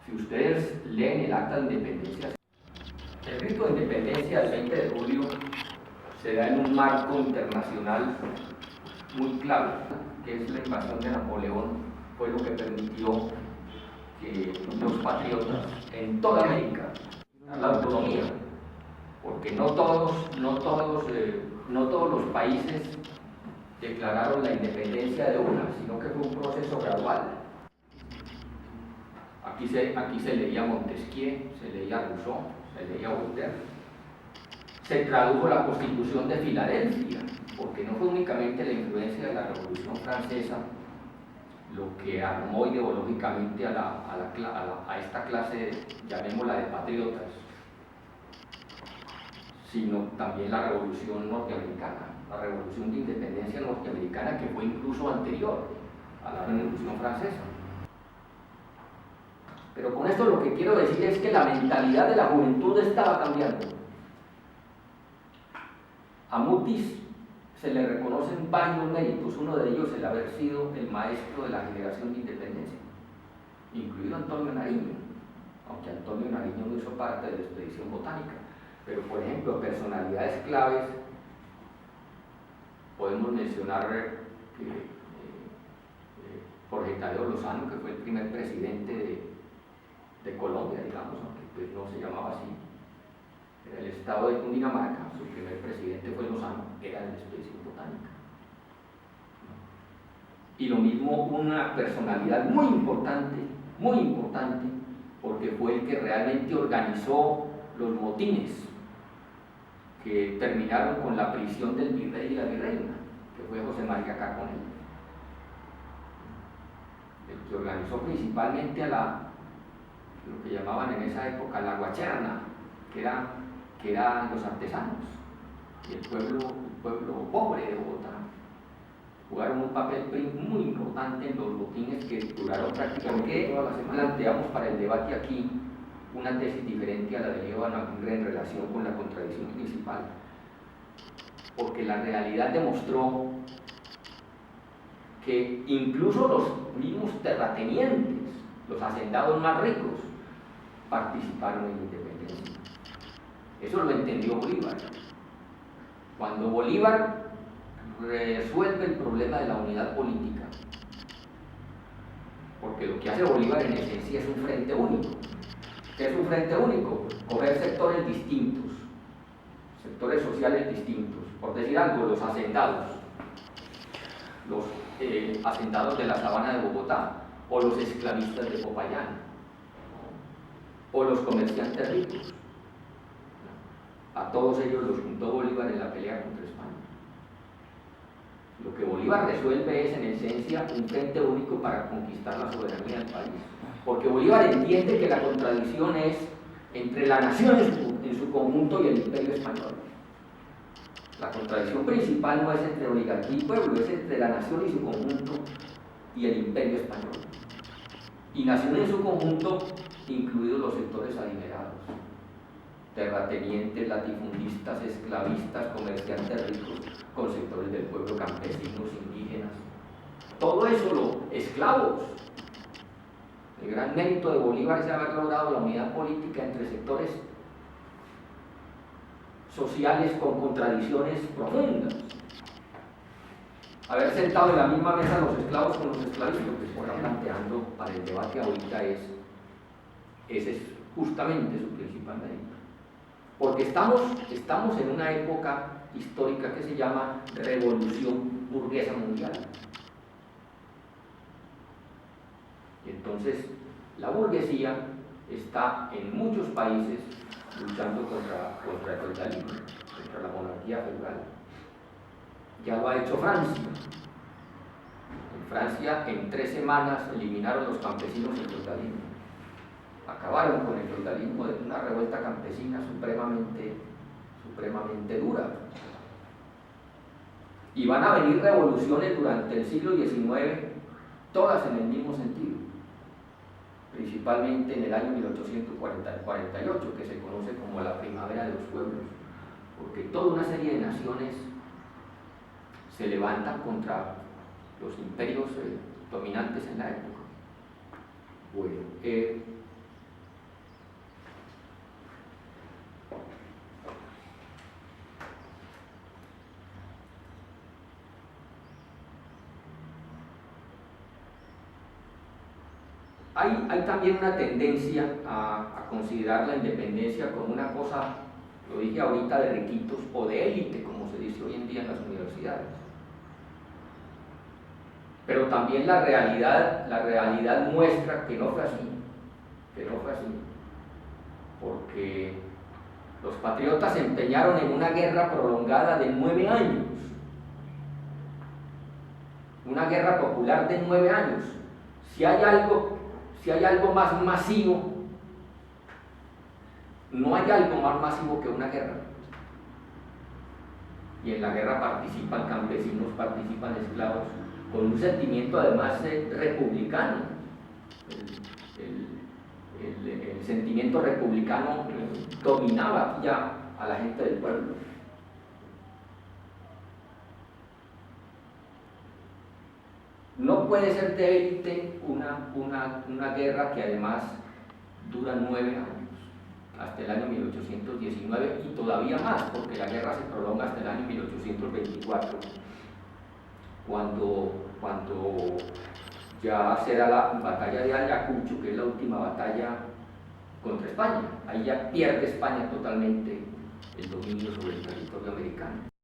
Si ustedes leen el Acta de Independencia, el grito de independencia del 20 de julio se da en un marco internacional muy clave, que es la invasión de Napoleón. Fue lo que permitió que los patriotas en toda América la autonomía, porque no todos los países declararon la independencia de una, sino que fue un proceso gradual. Aquí se leía Montesquieu, se leía Rousseau, se leía Voltaire. Se tradujo la Constitución de Filadelfia, porque no fue únicamente la influencia de la Revolución Francesa lo que armó ideológicamente a esta clase, llamémosla de patriotas, sino también la Revolución Norteamericana, la Revolución de Independencia Norteamericana, que fue incluso anterior a la Revolución Francesa. Pero con esto lo que quiero decir es que la mentalidad de la juventud estaba cambiando. A Mutis se le reconocen varios méritos, uno de ellos el haber sido el maestro de la generación de independencia, incluido Antonio Nariño, aunque Antonio Nariño no hizo parte de la expedición botánica. Pero, por ejemplo, personalidades claves, podemos mencionar Jorge Tadeo Lozano, que fue el primer presidente de Colombia, digamos, aunque pues no se llamaba así. Era el estado de Cundinamarca, su primer presidente fue Lozano, era de la expedición botánica. Y lo mismo, una personalidad muy importante, porque fue el que realmente organizó los motines que terminaron con la prisión del virrey y la virreina, que fue José María Carbonell, el que organizó principalmente lo que llamaban en esa época la guacherna, que eran los artesanos y el pueblo pobre de Bogotá. Jugaron un papel muy importante en los motines que duraron prácticamente toda la semana. Planteamos para el debate aquí una tesis diferente a la de Leo Aguirre en relación con la contradicción principal, porque la realidad demostró que incluso los mismos terratenientes, los hacendados más ricos, participaron en la independencia. Eso lo entendió Bolívar. Cuando Bolívar resuelve el problema de la unidad política, porque lo que hace Bolívar en esencia es un frente único. ¿Qué es un frente único? Coger sectores distintos, sectores sociales distintos. Por decir algo, los hacendados de la sabana de Bogotá, o los esclavistas de Popayán, o los comerciantes ricos. A todos ellos los juntó Bolívar en la pelea contra España. Lo que Bolívar resuelve es en esencia un frente único para conquistar la soberanía del país, porque Bolívar entiende que la contradicción es entre la nación en su conjunto y el imperio español. La contradicción principal no es entre oligarquía y pueblo, es entre la nación y su conjunto y el imperio español. Y nación en su conjunto, incluidos los sectores adinerados, terratenientes, latifundistas, esclavistas, comerciantes ricos, con sectores del pueblo, campesinos, indígenas, todo eso, esclavos. El gran mérito de Bolívar es haber logrado la unidad política entre sectores sociales con contradicciones profundas. Haber sentado en la misma mesa los esclavos con los esclavistas, lo que se está planteando para el debate ahorita ese es justamente su principal mérito. Porque estamos en una época histórica que se llama Revolución Burguesa Mundial. Y entonces la burguesía está en muchos países luchando contra el feudalismo, contra la monarquía feudal. Ya lo ha hecho Francia. En Francia, en 3 semanas eliminaron los campesinos el feudalismo. Acabaron con el feudalismo de una revuelta campesina supremamente dura. Y van a venir revoluciones durante el siglo XIX, todas en el mismo sentido, principalmente en el año 1848, que se conoce como la primavera de los pueblos, porque toda una serie de naciones se levantan contra los imperios dominantes en la época. Bueno, Hay también una tendencia a considerar la independencia como una cosa, lo dije ahorita, de riquitos o de élite, como se dice hoy en día en las universidades. Pero también la realidad muestra que no fue así, porque los patriotas se empeñaron en una guerra prolongada de 9 años, una guerra popular de 9 años. Si hay algo más masivo, no hay algo más masivo que una guerra. Y en la guerra participan campesinos, participan esclavos, con un sentimiento además republicano. El sentimiento republicano dominaba ya a la gente del pueblo. No puede ser de élite una guerra que además dura 9 años, hasta el año 1819 y todavía más, porque la guerra se prolonga hasta el año 1824, cuando ya se da la batalla de Ayacucho, que es la última batalla contra España. Ahí ya pierde España totalmente el dominio sobre el territorio americano.